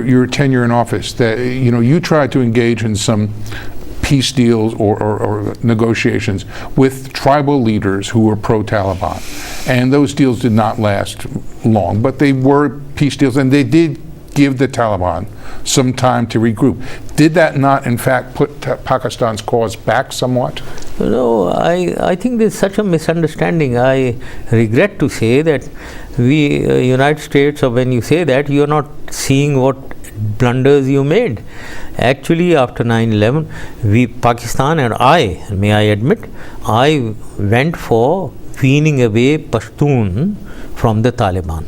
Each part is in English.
your tenure in office that you tried to engage in some peace deals or negotiations with tribal leaders who were pro-Taliban, and those deals did not last long, but they were peace deals, and they did give the Taliban some time to regroup. Did that not, in fact, put Pakistan's cause back somewhat? No, I think there's such a misunderstanding. I regret to say that we, United States, or when you say that, you're not seeing what blunders you made. Actually, after 9/11, Pakistan and may I admit, I went for weaning away Pashtun from the Taliban.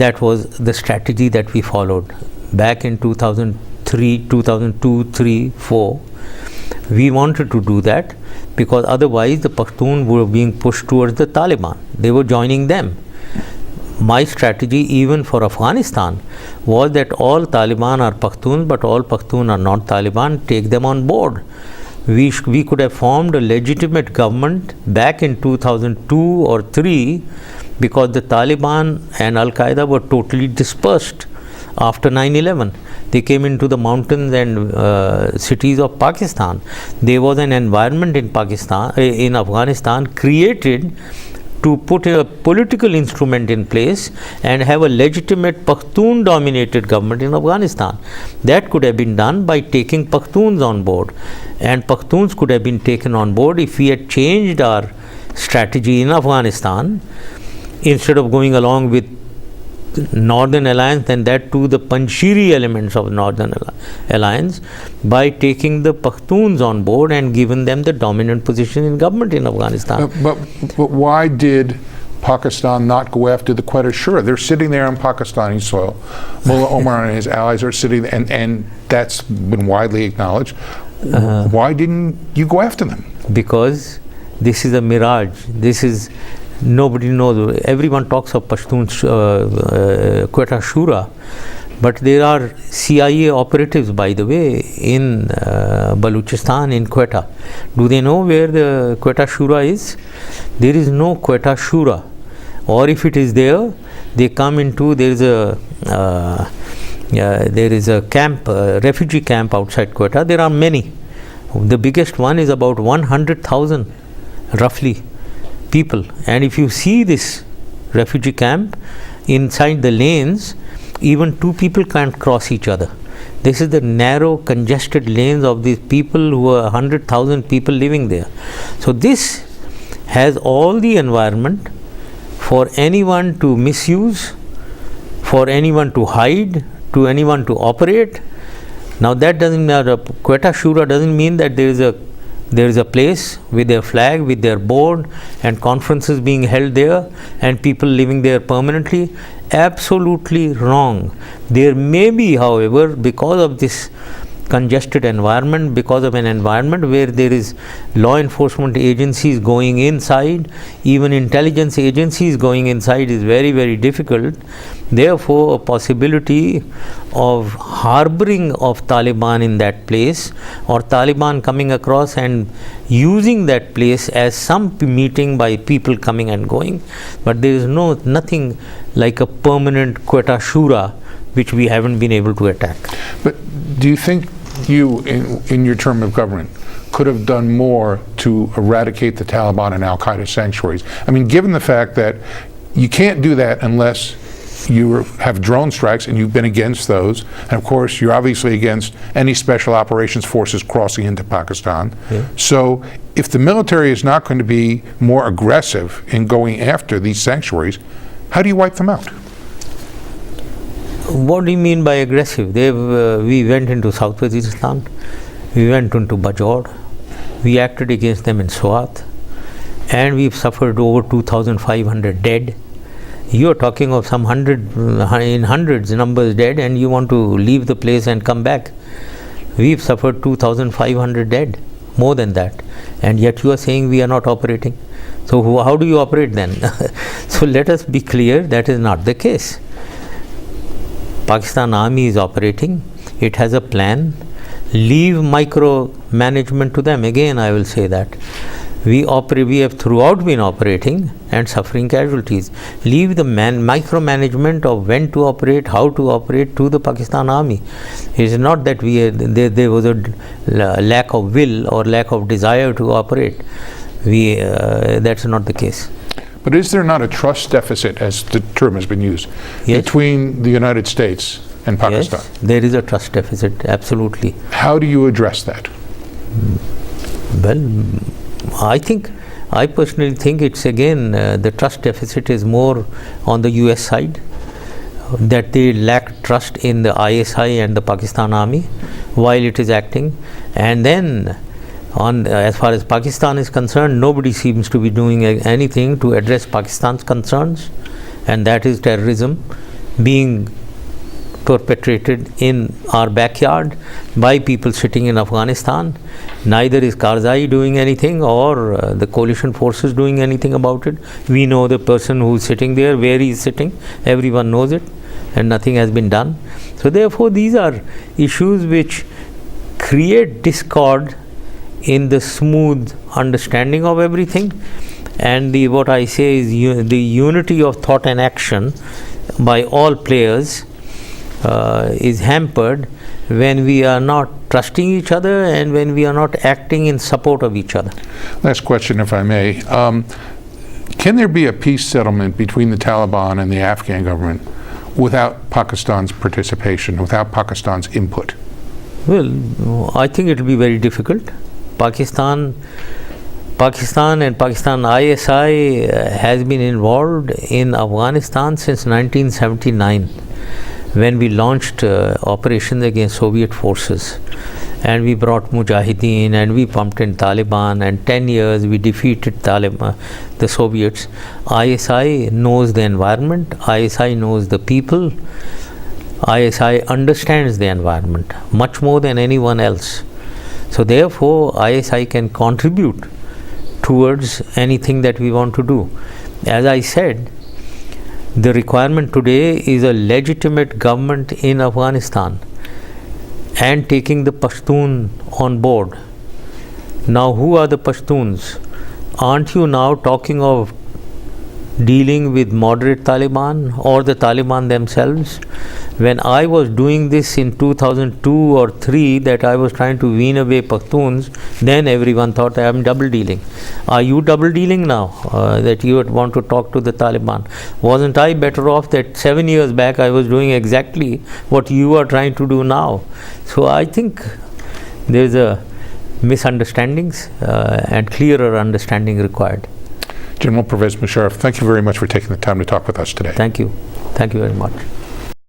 That was the strategy that we followed back in 2003, 2002, 3, 4. We wanted to do that because otherwise the Pashtun were being pushed towards the Taliban. They were joining them. My strategy even for Afghanistan was that all Taliban are Pashtuns, but all Pashtun are not Taliban. Take them on board. We could have formed a legitimate government back in 2002 or 3 because the Taliban and Al-Qaeda were totally dispersed after 9/11. They came into the mountains and cities of Pakistan. There was an environment in Afghanistan created to put a political instrument in place and have a legitimate Pashtun dominated government in Afghanistan. That could have been done by taking Pashtuns on board, and Pashtuns could have been taken on board if we had changed our strategy in Afghanistan. Instead of going along with Northern Alliance and that too the Panjshiri elements of Northern Alliance, by taking the Pashtuns on board and given them the dominant position in government in Afghanistan. But why did Pakistan not go after the Quetta Shura? They're sitting there on Pakistani soil. Mullah Omar and his allies are sitting there, and that's been widely acknowledged. Why didn't you go after them? Because this is a mirage. This is nobody knows. Everyone talks of Pashtuns, Quetta Shura, but there are CIA operatives, by the way, in Baluchistan, in Quetta. Do they know where the Quetta Shura is? There is no Quetta Shura, or if it is there, they come into there is a camp, refugee camp outside Quetta. There are many. The biggest one is about 100,000, roughly, people. And if you see this refugee camp, inside the lanes, even two people can't cross each other. This is the narrow, congested lanes of these people who are 100,000 people living there. So this has all the environment for anyone to misuse, for anyone to hide, to anyone to operate. Now that doesn't matter. Quetta Shura doesn't mean that there is a place with their flag, with their board, and conferences being held there and people living there permanently. Absolutely wrong. There may be, however, because of this congested environment, because of an environment where there is law enforcement agencies going inside, even intelligence agencies going inside is very, very difficult. Therefore, a possibility of harboring of Taliban in that place, or Taliban coming across and using that place as some meeting by people coming and going, but there is nothing like a permanent Quetta Shura which we haven't been able to attack. But do you think you, in your term of government, could have done more to eradicate the Taliban and Al-Qaeda sanctuaries? I mean, given the fact that you can't do that unless you have drone strikes, and you've been against those, and of course you're obviously against any special operations forces crossing into Pakistan. Yeah. So if the military is not going to be more aggressive in going after these sanctuaries, how do you wipe them out? What do you mean by aggressive? We went into South Waziristan, we went into Bajaur, we acted against them in Swat, and we've suffered over 2,500 dead. You are talking of some hundreds numbers dead, and you want to leave the place and come back. We've suffered 2,500 dead, more than that, and yet you are saying we are not operating. So how do you operate then? So let us be clear, that is not the case. Pakistan Army is operating, it has a plan. Leave micro management to them. Again, I will say that We have throughout been operating and suffering casualties. Leave the micromanagement of when to operate, how to operate to the Pakistan Army. It is not that there was a lack of will or lack of desire to operate. That's not the case. But is there not a trust deficit, as the term has been used, Yes. between the United States and Pakistan? Yes, there is a trust deficit, absolutely. How do you address that? Well, I personally think it's again the trust deficit is more on the US side, that they lack trust in the ISI and the Pakistan Army while it is acting. And then as far as Pakistan is concerned, nobody seems to be doing anything to address Pakistan's concerns, and that is terrorism being perpetrated in our backyard by people sitting in Afghanistan. Neither is Karzai doing anything or the coalition forces doing anything about it. We know the person who's sitting there, where he's sitting, everyone knows it, and nothing has been done. So therefore these are issues which create discord in the smooth understanding of everything, and what I say is the unity of thought and action by all players is hampered when we are not trusting each other and when we are not acting in support of each other. Last question, if I may. Can there be a peace settlement between the Taliban and the Afghan government without Pakistan's participation, without Pakistan's input? Well, I think it will be very difficult. Pakistan and Pakistan ISI has been involved in Afghanistan since 1979, when we launched operations against Soviet forces, and we brought Mujahideen and we pumped in Taliban, and 10 years we defeated the Soviets. ISI knows the environment, ISI knows the people, ISI understands the environment much more than anyone else. So therefore ISI can contribute towards anything that we want to do. As I said, the requirement today is a legitimate government in Afghanistan and taking the Pashtun on board. Now who are the Pashtuns? Aren't you now talking of dealing with moderate Taliban or the Taliban themselves? When I was doing this in 2002 or 3, that I was trying to wean away Pashtuns, then everyone thought I am double dealing. Are you double dealing now that you would want to talk to the Taliban? Wasn't I better off that 7 years back I was doing exactly what you are trying to do now? So I think there's a misunderstandings and clearer understanding required. General Pervez Musharraf, thank you very much for taking the time to talk with us today. Thank you. Thank you very much.